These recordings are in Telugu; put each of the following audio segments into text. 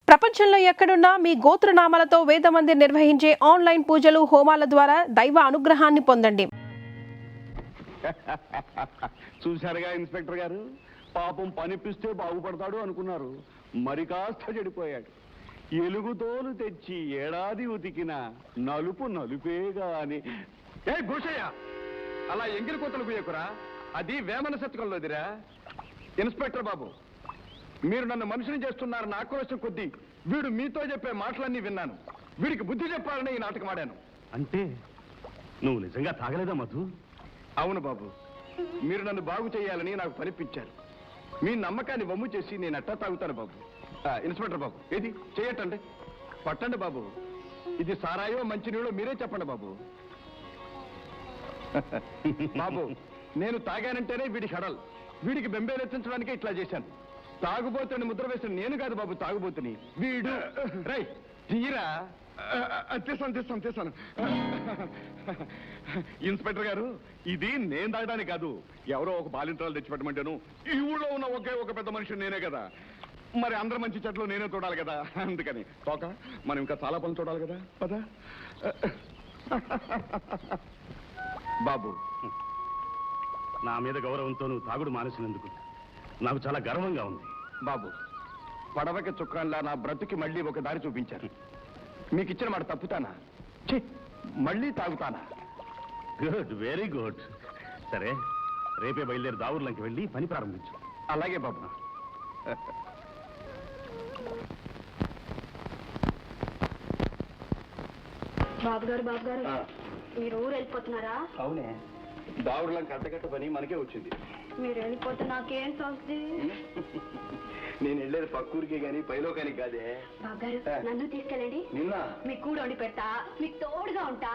ప్రపంచంలో ఎక్కడున్నా మీ గోత్రనామాలతో వేదమందిర్ నిర్వహించే ఆన్లైన్ పూజలు హోమాల ద్వారా దైవ అనుగ్రహాన్ని పొందండి. చూశారుగా ఇన్స్పెక్టర్ గారు, పాపం పనిపిస్తే బాగుపడతాడు అనుకున్నారు, మరి కాస్త చెడిపోయాడు. ఎలుగుతోలు తెచ్చి ఏడాది ఉతికిన నలుపు నలుపేగా అని. ఏ భూషయ్య, అలా ఎంగిలి కోతలు పోయకురా, అది వేమన శతకంలోదిరా. ఇన్స్పెక్టర్ బాబు, మీరు నన్ను మనిషిని చేస్తున్నారు. నా కోసం కొద్దీ వీడు మీతో చెప్పే మాటలన్నీ విన్నాను. వీడికి బుద్ధి చెప్పాలని ఈ నాటకం ఆడాను. అంటే నువ్వు నిజంగా తాగలేదా మధు? అవును బాబు, మీరు నన్ను బాగు చేయాలని నాకు పనిపించారు. మీ నమ్మకాన్ని వమ్ము చేసి నేను అట్టా తాగుతాను బాబు. ఇన్స్పెక్టర్ బాబు, ఏది చేయటండి, పట్టండి బాబు. ఇది సారాయో మంచినీళ్ళో మీరే చెప్పండి బాబు. బాబు, నేను తాగానంటేనే వీడి హడల్. వీడికి బెంబేలెత్తించడానికే ఇట్లా చేశాను. తాగుబోతుని ముద్ర వేసిన నేను కాదు బాబు తాగుబోతుని, వీడు. రై తీరా. తీసాను. ఇన్స్పెక్టర్ గారు, ఇది నేను తాగడానికి కాదు, ఎవరో ఒక బాలింతరాలు తెచ్చిపెట్టమంటాను. ఈ ఊళ్ళో ఉన్న ఒకే ఒక పెద్ద మనిషి నేనే కదా, మరి అందరి మంచి చెట్లు నేనే చూడాలి కదా. అందుకని తోక, మనం ఇంకా చాలా పనులు చూడాలి కదా. పదా బాబు, నా మీద గౌరవంతో నువ్వు తాగుడు మానేసినందుకు నాకు చాలా గర్వంగా ఉంది. బాబు, పడవకి చుక్కాన్లా నా బ్రతుకి మళ్ళీ ఒక దారి చూపించారు. మీకు ఇచ్చిన మాట తప్పుతానా? మళ్ళీ తాగుతానా? Good, very good. సరే, రేపే బయలుదేరి దావుర్లంకి వెళ్ళి పని ప్రారంభించు. అలాగే బాబు. బాబు గారు మీరు ఊరు వెళ్ళిపోతున్నారా? అవునే, దావుర్లంకి అడ్డగట్ట పని మనకే వచ్చింది. మీరు వెళ్ళిపోతే నాకేం తోస్తుంది? నేను వెళ్ళేది పక్కూరికి గాని పైలోకానికి కాదే. బాబు గారు, నన్ను తీసుకెళ్ళండి. నిన్న మీకు కూడా వండి పెడతా, మీకు తోడుగా ఉంటా.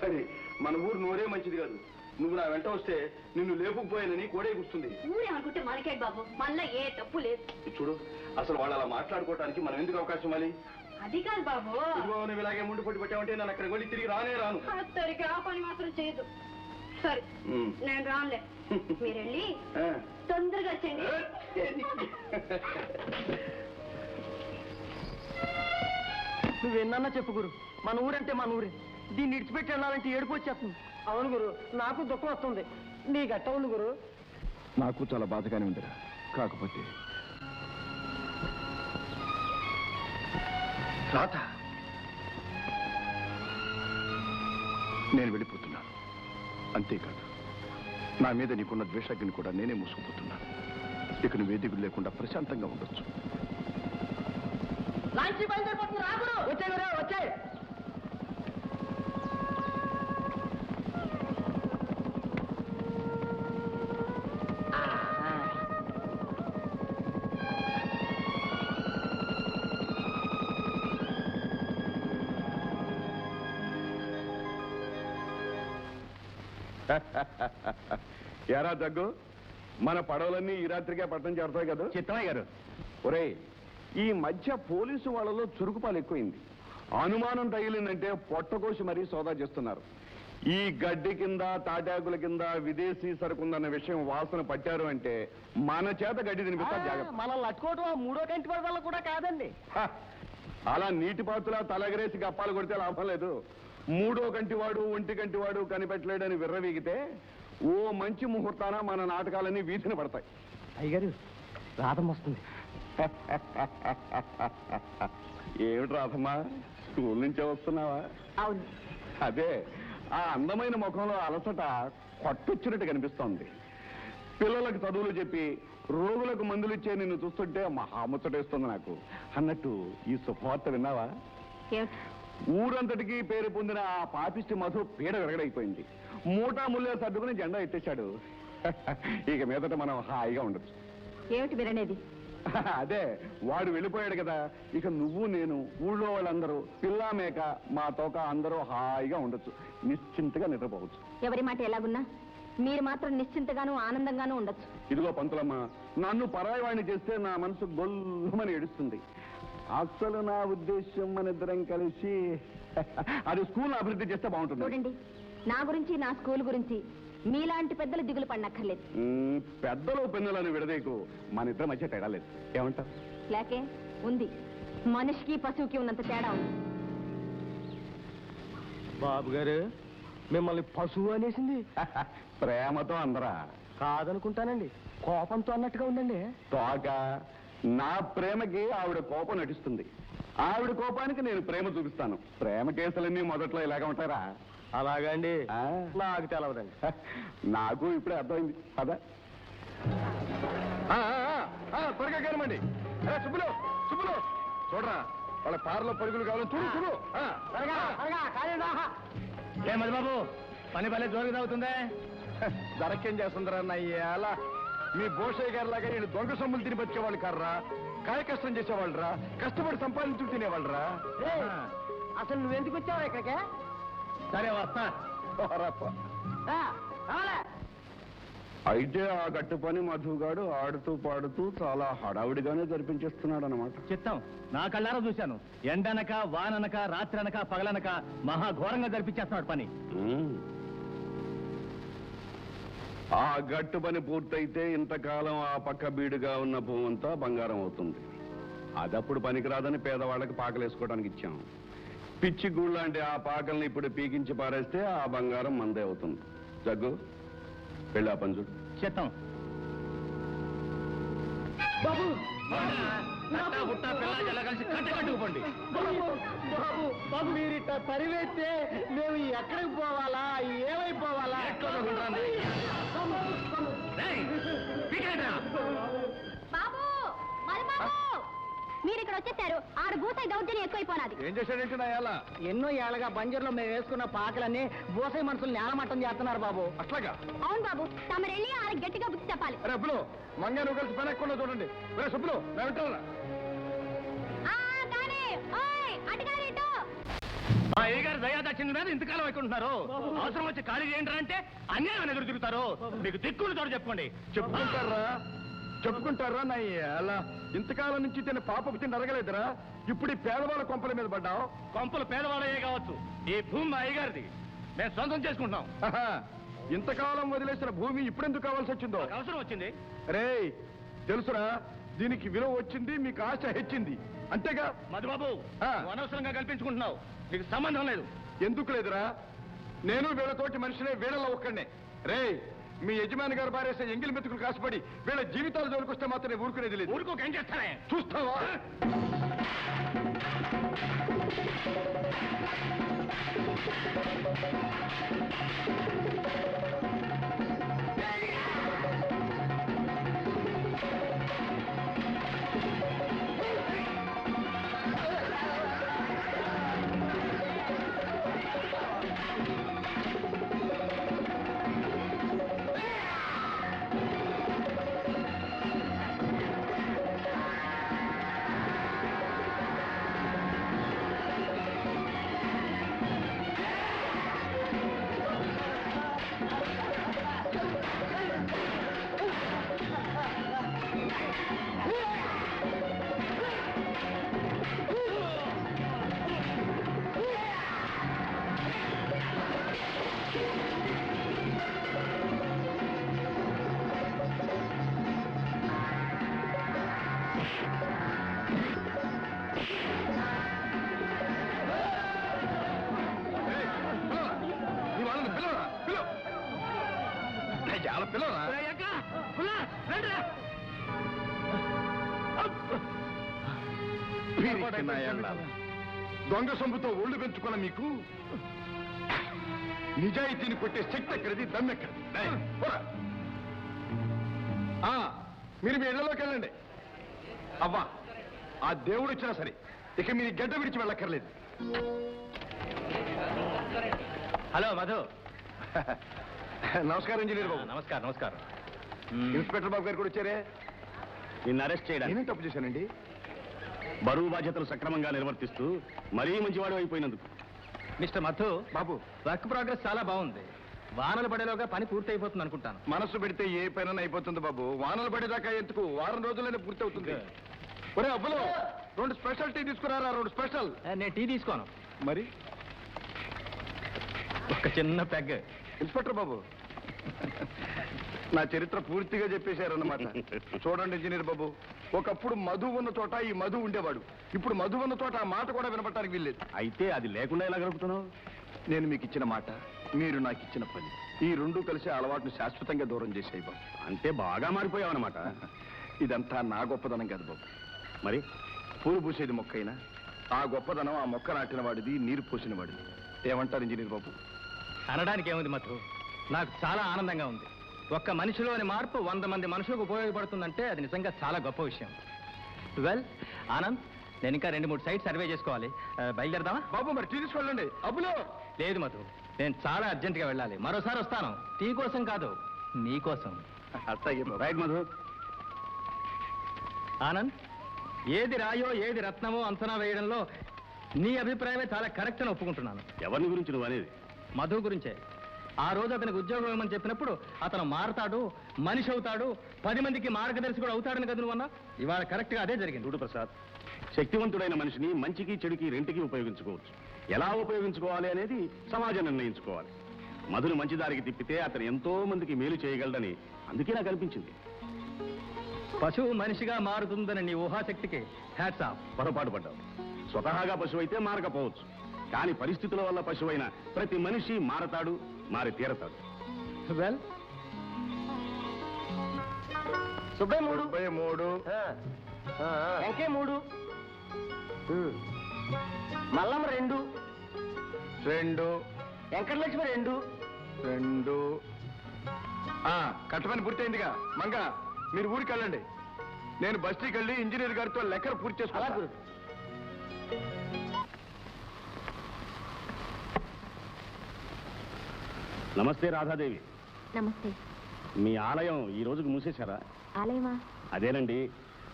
సరే, మన ఊరు నోరే మంచిది కాదు. నువ్వు నా వెంట వస్తే నిన్ను లేపుకుపోయానని కోడే కూర్చుంది. ఊరే అనుకుంటే మనకే బాబు, మళ్ళా ఏ తప్పు లేదు. చూడు, అసలు వాళ్ళు అలా మాట్లాడుకోవడానికి మనం ఎందుకు అవకాశం ఇవ్వాలి? అది కాదు బాబు, నువ్వు ఇలాగే ముందు పట్టి పెట్టావంటే నేను అక్కడికి వెళ్ళి తిరిగి రానే రాను. సరిగ్గా ఆ పని మాత్రం చేయదు. సరే, నేను రానులే. మీరు వెళ్ళి తొందరగా వచ్చేయండి. నువ్వెన్నా చెప్పు గురు, మన ఊరంటే మన ఊరే. దీన్ని ఇడిచిపెట్టి వెళ్ళాలంటే ఏడుపు వచ్చేస్తుంది. అవును గురు, నాకు దుఃఖం వస్తుంది. నీ గట్ట ఉంది గురు. నాకు చాలా బాధగానే ఉందిరా. కాకపోతే రాత, నేను వెళ్ళిపోతున్నాను. అంతేకాదు, నా మీద నీకున్న ద్వేషాగ్ని కూడా నేనే మూసుకుపోతున్నాను. ఇక నువ్వు వేదికలు లేకుండా ప్రశాంతంగా ఉండొచ్చు. లాంచీ బయలుదేరిపోతుంది. రా గురు. వచ్చే గురు, వచ్చే. ఎరా జగ్గు, మన పడవలన్నీ ఈ రాత్రికే పట్టణం చేరుతాయి కదా. చిత్తమయ్య గారు, ఒరే, ఈ మధ్య పోలీసు వాళ్ళలో చురుకుపాలు ఎక్కువైంది. అనుమానం తగిలిందంటే పొట్టకోసి మరీ సోదా చేస్తున్నారు. ఈ గడ్డి కింద తాటాకుల కింద విదేశీ సరుకుందన్న విషయం వాసన పట్టారు అంటే మన చేత గడ్డి తినిపిస్తా జాగ్రత్త. మనల్ని అట్టుకోవటం ఆ మూడో కంటి పడి వల్ల కూడా కాదండి. అలా నీటి పాతులా తలగరేసి గప్పాలు కొడితే లాభం లేదు. మూడో కంటివాడు ఒంటి కంటివాడు కనిపెట్టలేడని విర్రవీగితే ఓ మంచి ముహూర్తాన మన నాటకాలన్నీ వీధిన పడతాయి. అయ్యగారు, రాధం వస్తుంది. ఏమిటి రాధమ్మా, స్కూల్ నుంచే వస్తున్నావా? అవును. అదే, ఆ అందమైన ముఖంలో అలసట కొట్టొచ్చినట్టు కనిపిస్తోంది. పిల్లలకు చదువులు చెప్పి రోగులకు మందులు ఇచ్చే నిన్ను చూస్తుంటే మహాముచ్చటేస్తుంది నాకు. అన్నట్టు ఈ శుభవార్త విన్నావా? ఊరంతటికి పేరు పొందిన ఆ పాపిష్టి మధు పీడ విరగడైపోయింది. మూటా ముల్లే సర్దుకుని జెండా ఎత్తేశాడు. ఇక మీదట మనం హాయిగా ఉండొచ్చు. ఏమిటి విననేది? అదే, వాడు వెళ్ళిపోయాడు కదా, ఇక నువ్వు నేను ఊళ్ళో వాళ్ళందరూ పిల్లా మేక మా తోక అందరూ హాయిగా ఉండొచ్చు, నిశ్చింతగా నిద్రపోవచ్చు. ఎవరి మాట ఎలాగున్నా మీరు మాత్రం నిశ్చింతగాను ఆనందంగానూ ఉండొచ్చు. ఇదిగో పంతులమ్మ, నన్ను పరాయి వాడిని చేస్తే నా మనసు గొల్లుమని ఏడుస్తుంది. అసలు నా ఉద్దేశం మన ఇద్దరం కలిసి అది స్కూల్ అభివృద్ధి చేస్తే బాగుంటుంది. చూడండి, నా గురించి నా స్కూల్ గురించి మీలాంటి పెద్దలు దిగులు పడనక్కర్లేదు. పెద్దలు పిన్నలను విడదీకు, మన ఇద్దరి మధ్య తేడా లేదు. ఏమంటావు? లేకే ఉంది. మనిషికి పశువుకి ఉన్నంత తేడా ఉంది. బాబు గారు మిమ్మల్ని పశువు అనేసింది. ప్రేమతో అందరా కాదనుకుంటానండి, కోపంతో అన్నట్టుగా ఉందండి. తోక నా ప్రేమకి ఆవిడ కోపం నటిస్తుంది, ఆవిడ కోపానికి నేను ప్రేమ చూపిస్తాను. ప్రేమ కేసులన్నీ మొదట్లో ఇలాగ ఉంటారా? అలాగా అండి? ఆ. నాకు తెలవదండి. నాకు ఇప్పుడే అర్థమైంది. అదా త్వరగా కానివ్వండి. సుబ్బులు సుబ్బులు చూడరా, వాళ్ళ కారులో పరుగులు కావాలి. చూడు చూడు. ఏ మధు బాబు, పని భలే జోరుగా అవుతుందే. దరకేం చేస్తుందిరా అయ్యేలా. మీ భోషయ్య గారి లాగా నేను దొంగ సొమ్ములు తిని బతికేవాళ్ళు కర్రా, కాయ కష్టం చేసేవాళ్ళరా, కష్టపడి సంపాదించు తినేవాళ్ళరా. అసలు నువ్వెందుకు వచ్చావు ఇక్కడికే? సరే వస్తా. అయితే ఆ గట్టు పని మధుగాడు ఆడుతూ పాడుతూ చాలా హడావుడిగానే జరిపించేస్తున్నాడు అనమాట. చిత్తం నా కళ్ళారా చూశాను. ఎండనక వాననక రాత్రనక పగలనక మహాఘోరంగా జరిపించేస్తున్నాడు పని. ఆ గట్టు పని పూర్తయితే ఇంతకాలం ఆ పక్క బీడుగా ఉన్న భూమంతా బంగారం అవుతుంది. అదప్పుడు పనికిరాదని పేదవాళ్ళకి పాకలేసుకోవడానికి ఇచ్చాం. పిచ్చి గూళ్ళంటే ఆ పాకల్ని ఇప్పుడు పీకించి పారేస్తే ఆ బంగారం మందే అవుతుంది. జగ్గు వెళ్ళా పంజుడు. చిత్తం బాబు కలిసి కట్టుకుపోండి. బాబు బాబు మీరు ఇట్లా పరివేస్తే మేము ఎక్కడికి పోవాలా, ఏమైపోవాలా? బాబు బాబు మీరు ఇక్కడ వచ్చేసారు. ఆడు భూతాయి దౌర్జన్యం ఎక్కువైపోనాది. ఏం చేశాడంటే నా ఎలా ఎన్నో ఏళ్ళగా బంజర్లో మేము వేసుకున్న పాకలన్నీ బోసై మనుషులు నేలమట్టం చేస్తున్నారు బాబు. అట్లాగా? అవును బాబు, తమరెళ్ళి ఆడ గట్టిగా బుద్ధి చెప్పాలి. అరే అబ్బులు, మంగా నువ్వు కలిసి పని ఎక్కువ చూడండి. రే సుబ్బులు, నేను వింటారా? కానీ ఓయ్ అటుగారు ఇటు. మా అయ్యగారు దయాదాక్షిణ్యం మీద ఇంతకాలం అయికుంటున్నారు. అవసరం వచ్చి ఖాళీ చేయండి అంటే అన్యాయం ఎదురు తిరుగుతారు. మీకు దిక్కులు తోడు చెప్పుకోండి. చెప్పుకుంటారా నా ఎలా? ఇంతకాలం నుంచి తిన్న పాపపు తిని అరగలేదురా, ఇప్పుడు ఈ పేదవాళ్ళ కొంపల మీద పడ్డావు. కొంపలు పేదవాళ్ళయ్యే కావచ్చు, ఈ భూమి మా అయ్యగారిది. మేము సొంతం చేసుకుంటున్నాం. ఇంతకాలం వదిలేసిన భూమి ఇప్పుడెందుకు కావాల్సి వచ్చిందో? మాకు అవసరం వచ్చింది. రే తెలుసురా, దీనికి విలువ వచ్చింది, మీకు ఆశ హెచ్చింది, అంతేగా? మధుబాబు, ఆ. నువ్వు అనవసరంగా కల్పించుకుంటున్నావు. నీకు సంబంధం లేదు. ఎందుకు లేదురా? నేను వీళ్ళతోటి మనిషినే, వీళ్ళలో ఒక్కడే. రే మీ యజమాని గారు బారేసే ఎంగిలి మెతుకులు కాసుపడి వీళ్ళ జీవితాలు జోలికొస్తే మాత్రం ఊరుకునేది లేదు. ఊరుకోక ఏం చేస్తానే? చూస్తావా? దొంగ సొమ్ముతో ఒళ్ళు పెంచుకున్న మీకు నిజాయితీని కొట్టే శక్తి ఎక్కడిది, దమ్మెక్కడిది? మీరు మీ ఇళ్లలోకి వెళ్ళండి. అవ్వా, ఆ దేవుడు వచ్చినా సరే ఇక మీరు గడ్డ విడిచి వెళ్ళక్కర్లేదు. హలో మధు. నమస్కారం ఇంజనీర్ బాబు. నమస్కారం నమస్కారం. ఇన్స్పెక్టర్ బాబు గారు కూడా వచ్చారే. నిన్ను అరెస్ట్ చేయడానికి నేనేం తప్పు చేశానండి? బరువు బాధ్యతలు సక్రమంగా నిర్వర్తిస్తూ మరీ మంచివాడు అయిపోయినందుకు. మిస్టర్ మధు బాబు, వర్క్ ప్రోగ్రెస్ చాలా బాగుంది. వానలు పడేలోగా పని పూర్తి అయిపోతుంది అనుకుంటాను. మనసు పెడితే ఏ పైన అయిపోతుంది బాబు. వానలు పడేదాకా ఎందుకు, వారం రోజుల్లోనే పూర్తి అవుతుంది. ఒరే అబ్బులు, 2 స్పెషల్ టీ తీసుకురారా. 2 స్పెషల్. నేను టీ తీసుకోను. మరి ఒక చిన్న పెగ్. ఇన్స్పెక్టర్ బాబు, నా చరిత్ర పూర్తిగా చెప్పేశారన్నమాట. చూడండి ఇంజనీర్ బాబు, ఒకప్పుడు మధు ఉన్న చోట ఈ మధు ఉండేవాడు. ఇప్పుడు మధు ఉన్న చోట ఆ మాట కూడా వినపడటానికి వీల్లేదు. అయితే అది లేకుండా ఎలా గడుపుతున్నావు? నేను మీకు ఇచ్చిన మాట, మీరు నాకు ఇచ్చిన పని, ఈ రెండూ కలిసి ఆ అలవాటును శాశ్వతంగా దూరం చేసాయి బాబు. అంటే బాగా మారిపోయావు అనమాట. ఇదంతా నా గొప్పదనం కాదు బాబు. మరి పూలు పూసేది మొక్కైనా ఆ గొప్పదనం ఆ మొక్క నాటిన వాడిది, నీరు పోసిన వాడిది. ఏమంటారు ఇంజనీర్ బాబు? అనడానికి ఏముంది మధు, నాకు చాలా ఆనందంగా ఉంది. ఒక్క మనిషిలోని మార్పు 100 మంది మనుషులకు ఉపయోగపడుతుందంటే అది నిజంగా చాలా గొప్ప విషయం. వెల్ ఆనంద్, నేను ఇంకా 2-3 సైట్ సర్వే చేసుకోవాలి. బయలుదేరదామా? బాబు మరి టీ తీసుకెళ్ళండి. అబ్బులో లేదు మధు, నేను చాలా అర్జెంటుగా వెళ్ళాలి. మరోసారి వస్తాను. టీ కోసం కాదు, నీ కోసం. అట్లాగే బాబు. రైట్ మధు. ఆనంద్, ఏది రాయో ఏది రత్నమో అంచనా వేయడంలో నీ అభిప్రాయమే చాలా కరెక్ట్ అని ఒప్పుకుంటున్నాను. ఎవరిని గురించి నువ్వు అనేది? మధు గురించే. ఆ రోజు అతనికి ఉద్యోగం ఇవ్వమని చెప్పినప్పుడు అతను మారతాడు, మనిషి అవుతాడు, 10 మందికి మార్గదర్శకుడు అవుతాడని కదా నువ్వు అన్నా. ఇవాళ కరెక్ట్గా అదే జరిగింది. చూడు ప్రసాద్, శక్తివంతుడైన మనిషిని మంచికి చెడుకి రెంటికి ఉపయోగించుకోవచ్చు. ఎలా ఉపయోగించుకోవాలి అనేది సమాజం నిర్ణయించుకోవాలి. మధును మంచి దారికి తిప్పితే అతను ఎంతో మందికి మేలు చేయగలడని అందుకే నాకు అనిపించింది. పశువు మనిషిగా మారుతుందని నీ ఊహాశక్తికి హ్యాట్స్ ఆఫ్. పొరపాటు పడ్డావు. స్వతహాగా పశువు అయితే మారకపోవచ్చు, కానీ పరిస్థితుల వల్ల పశువైన ప్రతి మనిషి మారతాడు, మారి తీరతాడు. వెల్, సుబ్బయ్య 3, ముప్పై 3, వెంకయ్య 3, మల్లమ్మ 2, 2, వెంకటలక్ష్మి 2. 2. కట్టమని పూర్తయిందిగా. మంగ, మీరు ఊరికి వెళ్ళండి. నేను బస్తీకి వెళ్ళి ఇంజనీర్ గారితో లెక్కలు పూర్తి అలా చేసుకోవాలి. గురు. నమస్తే రాధాదేవి. నమస్తే. మీ ఆలయం ఈ రోజుకు మూసేశారా? ఆలయమా? అదేనండి,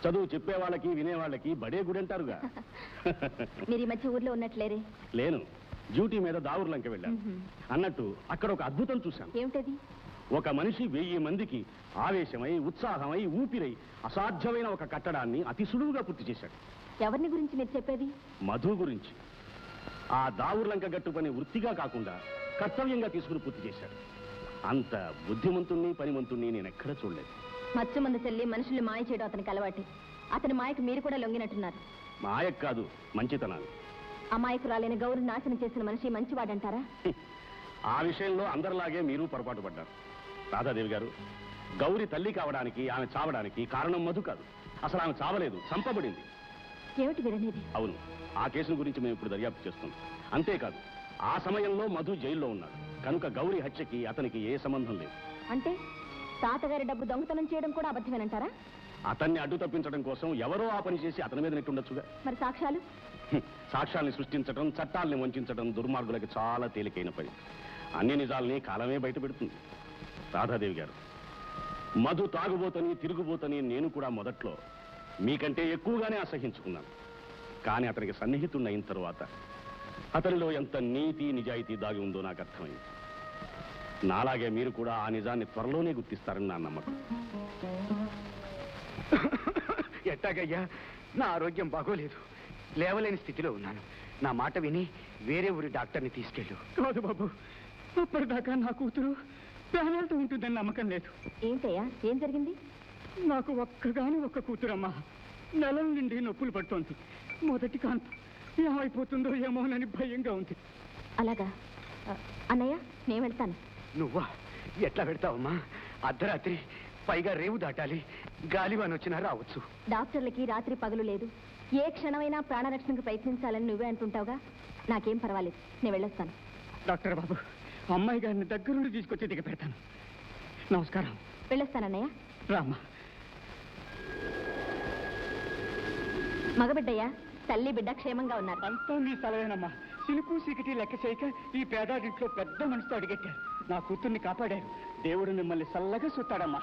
చదువు చెప్పే వాళ్ళకి వినే వాళ్ళకి బడే గుడి అంటారుగా. మీరు ఈ మధ్య ఊర్లో ఉన్నట్లేరే. లేను, డ్యూటీ మీద దావుర్లంక వెళ్ళాను. అన్నట్టు అక్కడ ఒక అద్భుతం చూశాను. ఏమిటది? ఒక మనిషి 1000 మందికి ఆవేశమై, ఉత్సాహమై, ఊపిరై అసాధ్యమైన ఒక కట్టడాన్ని అతి సులువుగా పూర్తి చేశాడు. ఎవరిని గురించి మీరు చెప్పేది? మధు గురించి. ఆ దావుర్లంక గట్టు పని వృత్తిగా కాకుండా కర్తవ్యంగా తీసుకుని పూర్తి చేశాడు. అంత బుద్ధిమంతుణ్ణి, పనిమంతుణ్ణి నేను ఎక్కడ చూడలేదు. మత్స్య మందు చెల్లి మనుషుల్ని మాయ చేయడం అతనికి అలవాటే. అతని మాయకు మీరు కూడా లొంగినట్టున్నారు. మాయకు కాదు, మంచితనాన్ని. అమాయకురాలైన గౌరి నాశనం చేసిన మనిషి మంచివాడంటారా? ఆ విషయంలో అందరిలాగే మీరు పొరపాటు పడ్డారు. రాధాదేవి గారు, గౌరి తల్లి కావడానికి, ఆమె చావడానికి కారణం మధు కాదు. అసలు ఆమె చావలేదు, చంపబడింది. ఏమిటి మీరనేది? అవును, ఆ కేసును గురించి మేము ఇప్పుడు దర్యాప్తు చేస్తున్నాం. అంతేకాదు, ఆ సమయంలో మధు జైల్లో ఉన్నాడు కనుక గౌరి హత్యకి అతనికి ఏ సంబంధం లేదు. అంటే తాతగారి డబ్బు దొంగతనం చేయడం కూడా అబద్ధమేనంటారా? అతన్ని అడ్డు తప్పించడం కోసం ఎవరో ఆ పని చేసి అతని మీద నెట్టుండొచ్చుగా. మరి సాక్ష్యాలు? సాక్ష్యాల్ని సృష్టించడం, చట్టాల్ని వంచడం దుర్మార్గులకి చాలా తేలికైన పని. అన్ని నిజాల్ని కాలమే బయట పెడుతుంది. రాధాదేవి గారు, మధు తాగుబోతని, తిరుగుబోతని నేను కూడా మొదట్లో మీకంటే ఎక్కువగానే అసహించుకున్నాను. కానీ అతనికి సన్నిహితున్నయిన తరువాత అతనిలో ఎంత నీతి, నిజాయితీ దాగి ఉందో నాకు అర్థమైంది. నాలాగే మీరు కూడా ఆ నిజాన్ని త్వరలోనే గుర్తిస్తారని నా నమ్మకం. ఎట్టాగయ్యా, నా ఆరోగ్యం బాగోలేదు, లేవలేని స్థితిలో ఉన్నాను. నా మాట విని వేరే ఊరి డాక్టర్ని తీసుకెళ్ళు. కాదు బాబు, అప్పటిదాకా నా కూతురు ప్రాణాలతో ఉంటుందని నమ్మకం లేదు. ఏంటయ్యా, ఏం జరిగింది? నాకు ఒక్క కూతురమ్మా. నెలల నుండి నొప్పులు పడుతోంది. మొదటి కాన్పు ఏమైపోతుందో ఏమోనని భయంగా ఉంది. అలాగా? అన్నయ్య, నేను వెళ్తాను. నువ్వా? ఎట్లా పెడతావమ్మా? అర్ధరాత్రి, పైగా రేవు దాటాలి. గాలివాన వచ్చినా రావచ్చు. డాక్టర్లకి రాత్రి పగలు లేదు. ఏ క్షణమైనా ప్రాణరక్షణకు ప్రయత్నించాలని నువ్వే అంటుంటావుగా. నాకేం పర్వాలేదు, నేను వెళ్ళొస్తాను. డాక్టర్ బాబు, అమ్మాయి గారిని దగ్గరుండి తీసుకొచ్చి దిగ పెడతాను. నమస్కారం. వెళ్ళొస్తానన్నయ్య. రామ్మా. మగబిడ్డయ్యా, తల్లి బిడ్డ క్షేమంగా ఉన్నారు. అంతా నీ సెలవేనమ్మా. సిలుకు సీకటి లెక్క చేయక ఈ పేదాడింట్లో పెద్ద మనసుతో అడిగెట్టారు. నా కూతుర్ని కాపాడారు. దేవుడు మిమ్మల్ని చల్లగా చూస్తాడమ్మా.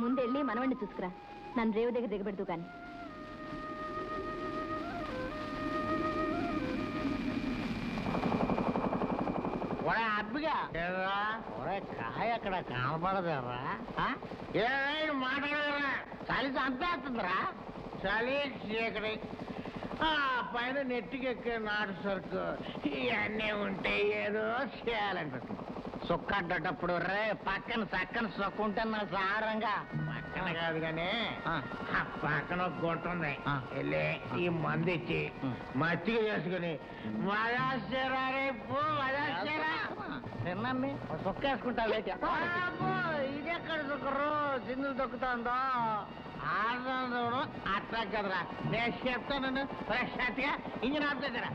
ముందెళ్ళి మనవణ్ణి చూసుకురా. నన్ను రేవు దగ్గర దిగబెడుతూ కానీ. అబ్బిగా కాయ అక్కడ కనపడదరా? మాట్లాడరా? చలి చంపేస్తుందిరా. చలి చీకటి, పైన నెట్టికెక్కే నాటు సరుకు, ఇవన్నీ ఉంటే ఏదో చేయాలనిపిస్తుంది. సుక్క అడ్డేటప్పుడు రే పక్కన చక్కని సుక్క ఉంటే నా సారంగా పక్కన ఎక్కడ కాదు కానీ ఆ పక్కన ఒక గుంట ఉంది వెళ్ళి ఈ మందు ఇచ్చి మచ్చిగ చేసుకుని తిన్నాన్ని సొక్క వేసుకుంటా ఇది ఎక్కడ దుక్కరు సిందులు దొక్కుతుందో ఆడడం అట్లా కదరా నేను చెప్తాను ఫ్రెష్ గా ఇంజిన్ ఆఫ్ చేద్దరా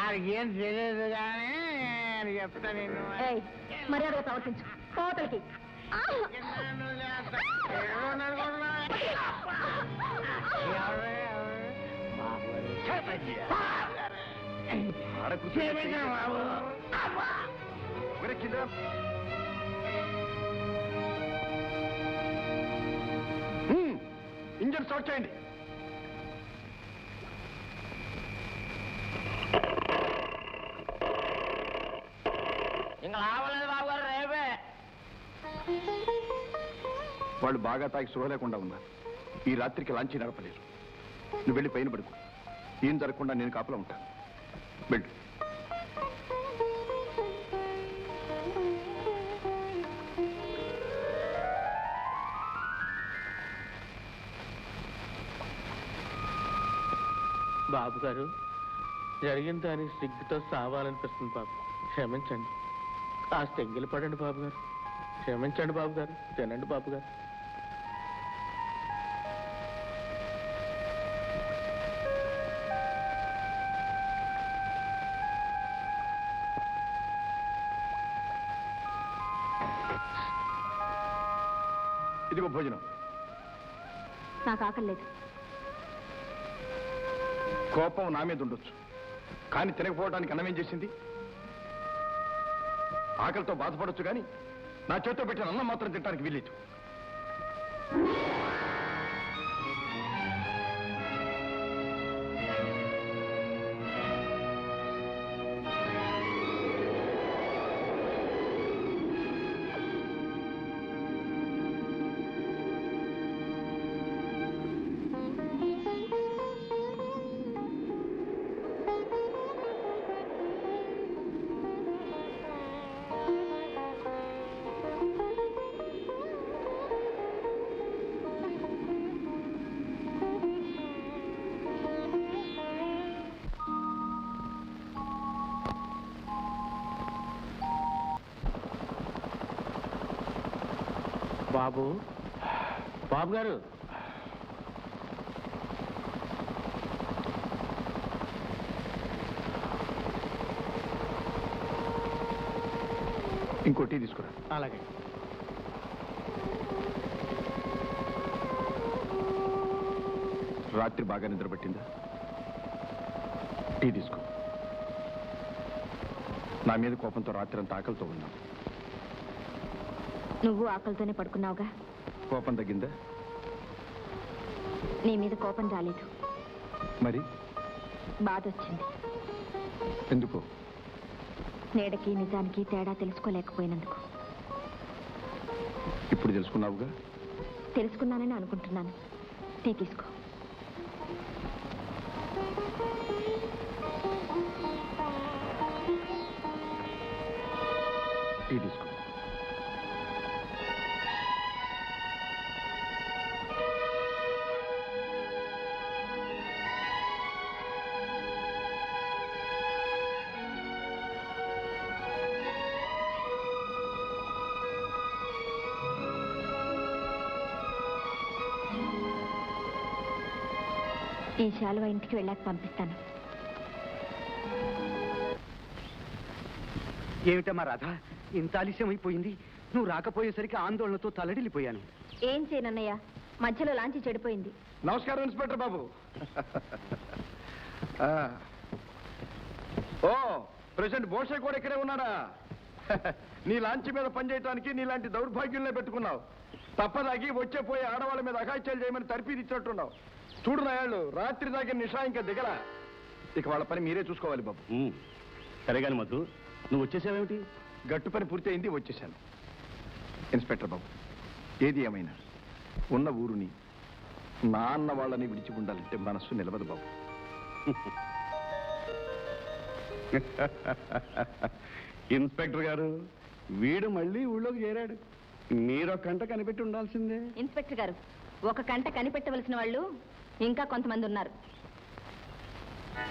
ఆడికేం తెలియదు కానీ చెప్తా నేను మర్యాదగా ప్రవర్తించు కోతలకి ఇంజన్ స్టార్ట్ చేయండి. ఇంకా రావలేదు బాబు గారు రేపే. వాళ్ళు బాగా తాగి సుఖ లేకుండా ఉన్నారు. ఈ రాత్రికి లాంచి నడపలేరు. నువ్వు వెళ్ళి పైన పడుకో. ఏం జరగకుండా నేను కాపలా ఉంటాను. వెళ్ళు. బాబు గారు జరిగిన దానికి సిగ్గుతో సావాలనిపిస్తుంది బాబు. క్షమించండి. కాస్త ఎంగిలి పడండి బాబు గారు. క్షమించండి బాబు గారు. తినండి బాబు గారు. ఇదిగో భోజనం. నాకు ఆకలి లేదు. కోపం నా మీద ఉండొచ్చు, కానీ తినకపోవడానికి అన్నం ఏం చేసింది? ఆకలితో బాధపడొచ్చు కానీ నా చేతితో పెట్టిన అన్నం మాత్రం తినడానికి వీల్లేదు. బాబు బాబు గారు ఇంకో టీ తీసుకురా. అలాగే. రాత్రి బాగా నిద్రపట్టిందా? టీ తీసుకో. నా మీద కోపంతో రాత్రి అంతా ఆకలితో ఉన్నా. నువ్వు ఆకలితోనే పడుకున్నావుగా. కోపం తగ్గిందా? నీ మీద కోపం రాలేదు, మరి బాధ వచ్చింది. ఎందుకు? నీడకి నిజానికి తేడా తెలుసుకోలేకపోయినందుకు. ఇప్పుడు తెలుసుకున్నావుగా. తెలుసుకున్నానని అనుకుంటున్నాను. టీ తీసుకో. టీ తీసుకో. ఈ శాలువా ఇంటికి వెళ్ళాక పంపిస్తాను. ఏమిటమ్మా రాధ, ఇంత ఆలస్యం అయిపోయింది. నువ్వు రాకపోయేసరికి ఆందోళనతో తలడిల్లిపోయాను. ఏం చేయనన్నయ్య, మధ్యలో లాంచి చెడిపోయింది. నమస్కారం ఇన్స్పెక్టర్ బాబు. ఓ, ప్రెసిడెంట్ బోషే కూడా ఇక్కడే ఉన్నాడా? నీ లాంచ్ మీద పనిచేయడానికి నీలాంటి దౌర్భాగ్యుల్నే పెట్టుకున్నావు. తప్పదాగి వచ్చే పోయే ఆడవాళ్ళ మీద అఘాయిత్యాలు చేయమని తర్పీది ఇచ్చినట్టున్నావు. చూడు నాయాళ్ళు, రాత్రి దాకా నిషా ఇంకా దిగల. ఇక వాళ్ళ పని మీరే చూసుకోవాలి బాబు. సరే కానీ మధు, నువ్వు వచ్చేసావేమిటి? గట్టు పని పూర్తి అయింది, వచ్చేసాను. ఇన్స్పెక్టర్ బాబు, ఏది ఏమైనా ఉన్న ఊరుని నాన్న వాళ్ళని విడిచి ఉండాలంటే మనస్సు నిలవదు బాబు. ఇన్స్పెక్టర్ గారు, వీడు మళ్ళీ ఊళ్ళోకి చేరాడు. మీరొక గంట కనిపెట్టి ఉండాల్సిందే. ఇన్స్పెక్టర్ గారు, ఒక కంట కనిపెట్టవలసిన వాళ్ళు ఇంకా కొంతమంది ఉన్నారు.